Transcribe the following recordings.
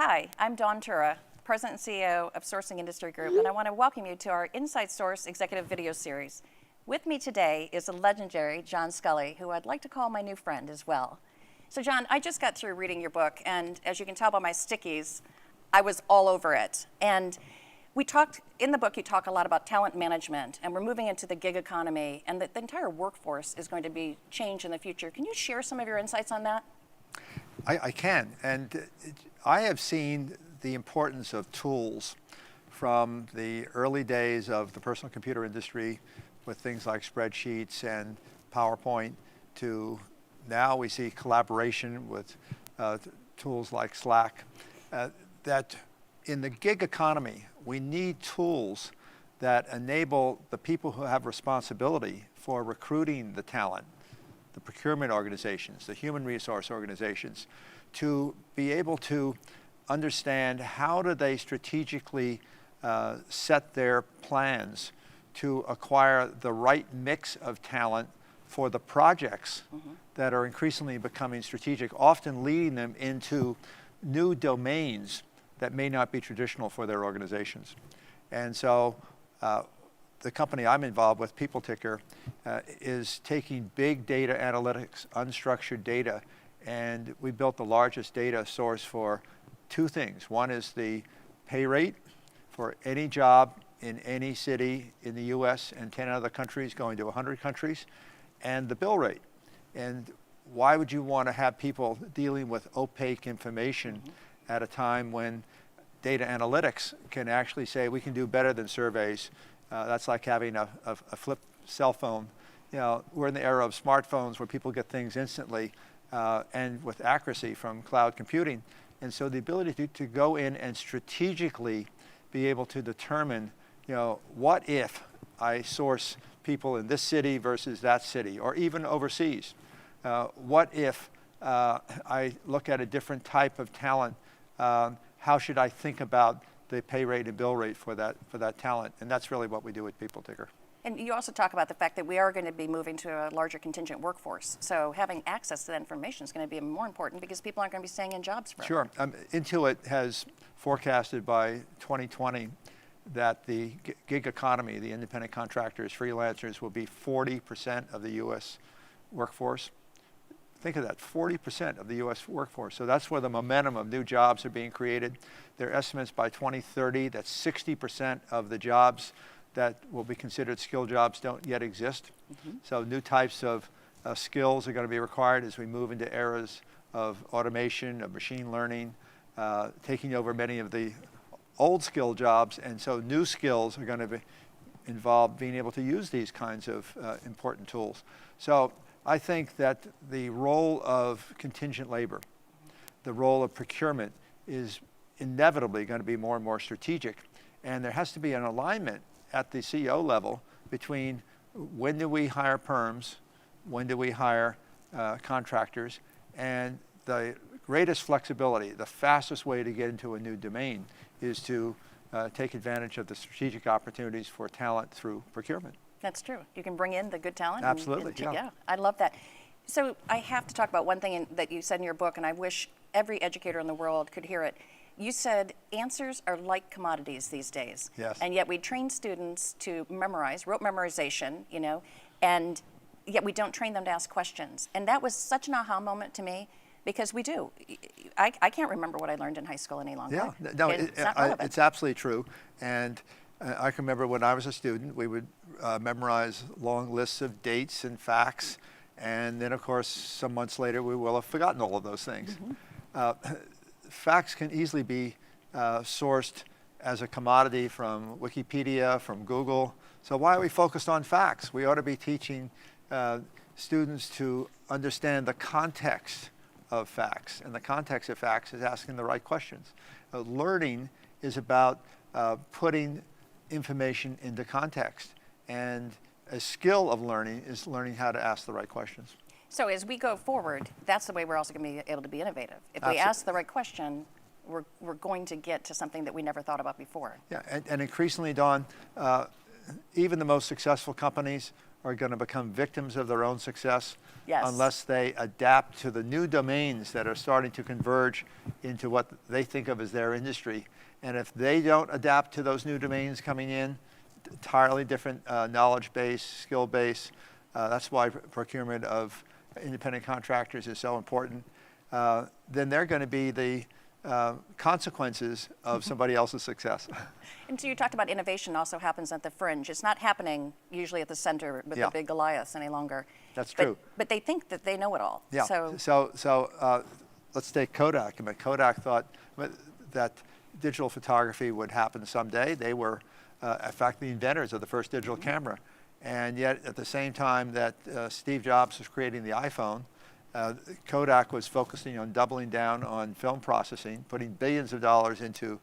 Hi, I'm Dawn Tura, President and CEO of Sourcing Industry Group, and I want to welcome you to our Inside Source Executive Video Series. With me today is the legendary John Sculley, who I'd like to call my new friend as well. So John, I just got through reading your book, and as you can tell by my stickies, I was all over it. And we talked, in the book you talk a lot about talent management, and we're moving into the gig economy, and the entire workforce is going to be changed in the future. Can you share some of your insights on that? I can, and I have seen the importance of tools from the early days of the personal computer industry with things like spreadsheets and PowerPoint to now we see collaboration with tools like Slack. That in the gig economy, we need tools that enable the people who have responsibility for recruiting the talent, the procurement organizations, the human resource organizations, to be able to understand how do they strategically set their plans to acquire the right mix of talent for the projects that are increasingly becoming strategic, often leading them into new domains that may not be traditional for their organizations. And so the company I'm involved with, PeopleTicker, is taking big data analytics, unstructured data, and we built the largest data source for two things. One is the pay rate for any job in any city in the US and 10 other countries going to 100 countries, and the bill rate. And why would you want to have people dealing with opaque information at a time when data analytics can actually say we can do better than surveys? That's like having a flip cell phone. You know, we're in the era of smartphones where people get things instantly and with accuracy from cloud computing. And so the ability to go in and strategically be able to determine, you know, what if I source people in this city versus that city, or even overseas? What if I look at a different type of talent? How should I think about the pay rate and bill rate for that talent? And that's really what we do at PeopleTicker. And you also talk about the fact that we are going to be moving to a larger contingent workforce. So having access to that information is going to be more important because people aren't going to be staying in jobs forever. Sure. Intuit has forecasted by 2020 that the gig economy, the independent contractors, freelancers, will be 40% of the U.S. workforce. Think of that, 40% of the U.S. workforce. So that's where the momentum of new jobs are being created. There are estimates by 2030 that 60% of the jobs that will be considered skilled jobs don't yet exist. So new types of skills are going to be required as we move into eras of automation, of machine learning, taking over many of the old skill jobs. And so new skills are going to involve being able to use these kinds of important tools. So I think that the role of contingent labor, the role of procurement is inevitably going to be more and more strategic. And there has to be an alignment at the CEO level between when do we hire perms, when do we hire contractors, and the greatest flexibility, the fastest way to get into a new domain is to take advantage of the strategic opportunities for talent through procurement. That's true. You can bring in the good talent. Absolutely, yeah. I love that. So I have to talk about one thing that you said in your book, and I wish every educator in the world could hear it. You said answers are like commodities these days. Yes. And yet we train students to memorize, rote memorization, you know, and yet we don't train them to ask questions. And that was such an aha moment to me because we do. I can't remember what I learned in high school any longer. Yeah, no, it's absolutely true. And I can remember when I was a student, we would memorize long lists of dates and facts. And then, of course, some months later, we will have forgotten all of those things. Facts can easily be sourced as a commodity from Wikipedia, from Google. So why are we focused on facts? We ought to be teaching students to understand the context of facts. And the context of facts is asking the right questions. Learning is about putting information into context. And a skill of learning is learning how to ask the right questions. So as we go forward, that's the way we're also going to be able to be innovative. If we ask the right question, we're going to get to something that we never thought about before. Yeah, and increasingly, Dawn, even the most successful companies are going to become victims of their own success Yes. unless they adapt to the new domains that are starting to converge into what they think of as their industry. And if they don't adapt to those new domains coming in, entirely different knowledge base, skill base, that's why procurement of independent contractors is so important, then they're going to be the consequences of somebody else's success. And so you talked about innovation also happens at the fringe. It's not happening usually at the center with the big Goliaths any longer. That's true. But they think that they know it all. Yeah. So let's take Kodak. I mean, Kodak thought that digital photography would happen someday. They were, in fact, the inventors of the first digital camera. And yet, at the same time that Steve Jobs was creating the iPhone, Kodak was focusing on doubling down on film processing, putting billions of dollars into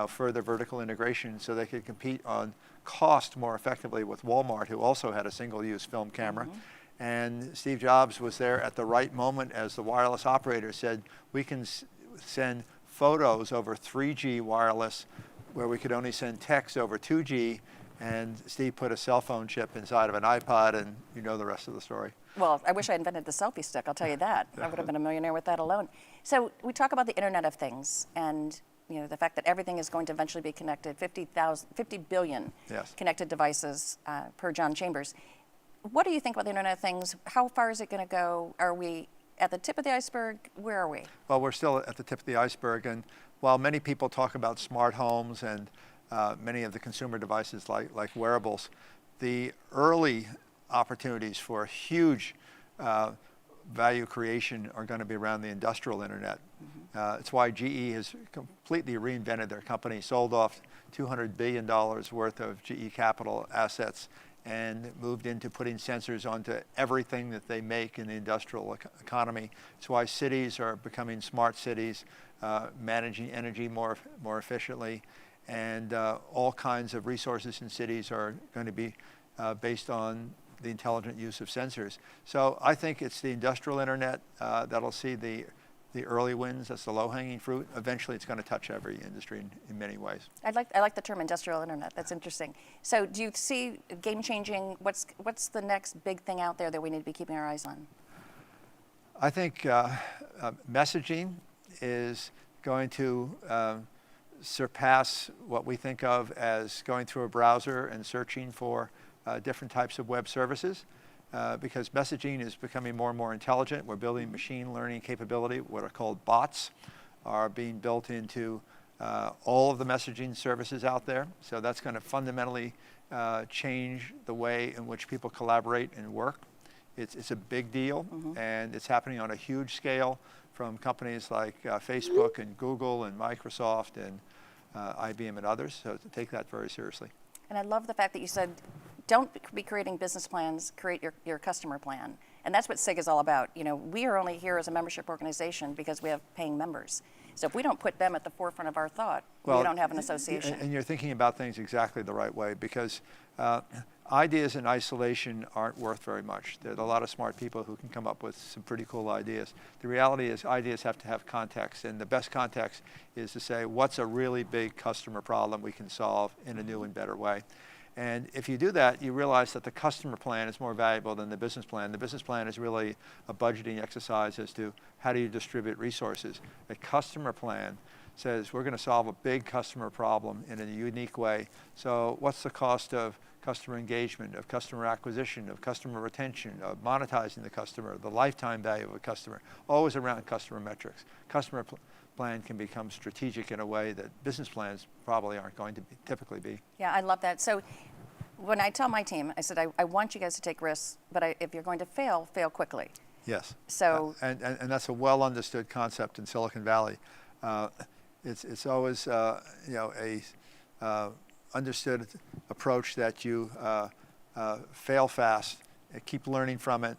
further vertical integration so they could compete on cost more effectively with Walmart, who also had a single-use film camera. And Steve Jobs was there at the right moment as the wireless operator said, we can send photos over 3G wireless where we could only send text over 2G. And Steve put a cell phone chip inside of an iPod, and you know the rest of the story. Well, I wish I invented the selfie stick, I'll tell you that. I would have been a millionaire with that alone. So we talk about the Internet of Things and the fact that everything is going to eventually be connected, 50 billion connected devices per John Chambers. What do you think about the Internet of Things? How far is it going to go? Are we at the tip of the iceberg? Where are we? Well, we're still at the tip of the iceberg. And while many people talk about smart homes and many of the consumer devices like wearables, the early opportunities for huge value creation are going to be around the industrial internet. It's why GE has completely reinvented their company, sold off $200 billion worth of GE capital assets and moved into putting sensors onto everything that they make in the industrial economy. It's why cities are becoming smart cities, managing energy more efficiently, and all kinds of resources in cities are going to be based on the intelligent use of sensors. So I think it's the industrial internet that'll see the early wins. That's the low-hanging fruit. Eventually, it's going to touch every industry in many ways. I like the term industrial internet. That's interesting. So do you see game-changing? What's the next big thing out there that we need to be keeping our eyes on? I think messaging is going to surpass what we think of as going through a browser and searching for different types of web services. Because messaging is becoming more and more intelligent. We're building machine learning capability. What are called bots are being built into all of the messaging services out there. So that's going to fundamentally change the way in which people collaborate and work. It's a big deal, and it's happening on a huge scale from companies like Facebook and Google and Microsoft and IBM and others. So to take that very seriously. And I love the fact that you said, don't be creating business plans, create your customer plan. And that's what SIG is all about. We are only here as a membership organization because we have paying members. So if we don't put them at the forefront of our thought, we don't have an association. And you're thinking about things exactly the right way, because ideas in isolation aren't worth very much. There are a lot of smart people who can come up with some pretty cool ideas. The reality is ideas have to have context, and the best context is to say, what's a really big customer problem we can solve in a new and better way? And if you do that, you realize that the customer plan is more valuable than the business plan. The business plan is really a budgeting exercise as to how do you distribute resources. A customer plan says we're going to solve a big customer problem in a unique way. So what's the cost of customer engagement, of customer acquisition, of customer retention, of monetizing the customer, the lifetime value of a customer, always around customer metrics. Customer plan can become strategic in a way that business plans probably aren't going to typically be. Yeah, I love that. So when I tell my team, I said, I want you guys to take risks, but if you're going to fail quickly. Yes. So and that's a well understood concept in Silicon Valley. It's always a understood approach that you fail fast, keep learning from it.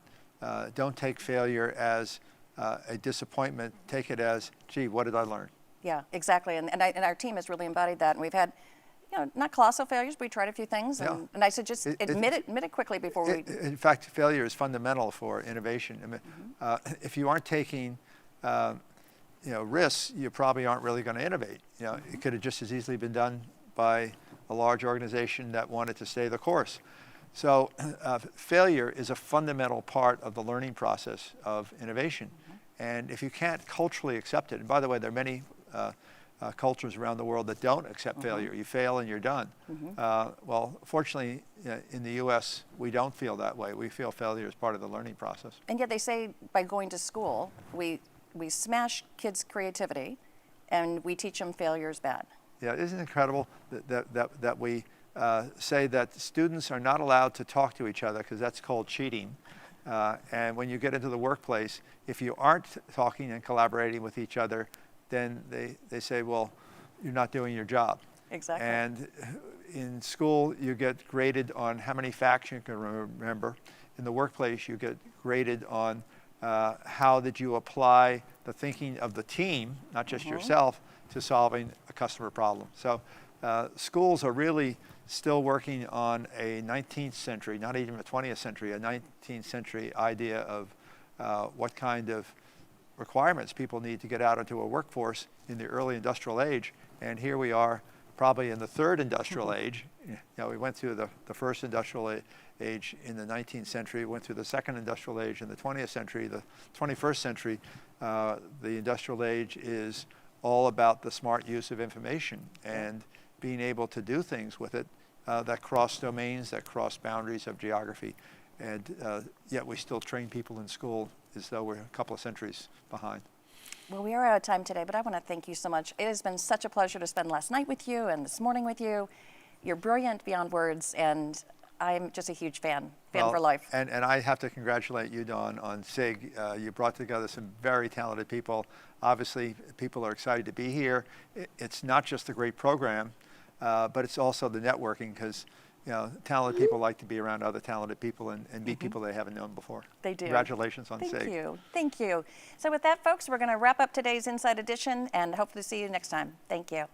Don't take failure as a disappointment. Take it as, gee, what did I learn? Yeah, exactly. And our team has really embodied that. And we've had, not colossal failures, but we tried a few things. And I said, just admit it quickly before we. In fact, failure is fundamental for innovation. I mean, if you aren't taking risks, you probably aren't really going to innovate. It could have just as easily been done by a large organization that wanted to stay the course. So failure is a fundamental part of the learning process of innovation. And if you can't culturally accept it, and by the way, there are many cultures around the world that don't accept failure. You fail and you're done. Well, fortunately, in the U.S., we don't feel that way. We feel failure is part of the learning process. And yet they say by going to school, we smash kids' creativity and we teach them failure is bad. Yeah, isn't it incredible that we say that students are not allowed to talk to each other because that's called cheating. And when you get into the workplace, if you aren't talking and collaborating with each other, then they say, well, you're not doing your job. Exactly. And in school, you get graded on how many facts you can remember. In the workplace, you get graded on how did you apply the thinking of the team, not just yourself, to solving a customer problem. So schools are really still working on a 19th century, not even a 20th century, a 19th century idea of what kind of requirements people need to get out into a workforce in the early industrial age. And here we are probably in the third industrial age. You know, we went through the first industrial age in the 19th century, went through the second industrial age in the 20th century. The 21st century, the industrial age is all about the smart use of information and being able to do things with it that cross domains, that cross boundaries of geography. And yet we still train people in school as though we're a couple of centuries behind. Well, we are out of time today, but I want to thank you so much. It has been such a pleasure to spend last night with you and this morning with you. You're brilliant beyond words, and I'm just a huge fan for life. And I have to congratulate you, Dawn, on SIG. You brought together some very talented people. Obviously, people are excited to be here. It's not just a great program, but it's also the networking, because talented people like to be around other talented people and meet people they haven't known before. They do. Congratulations on SIG. Thank you. Thank you. So with that, folks, we're going to wrap up today's Inside Edition and hopefully see you next time. Thank you.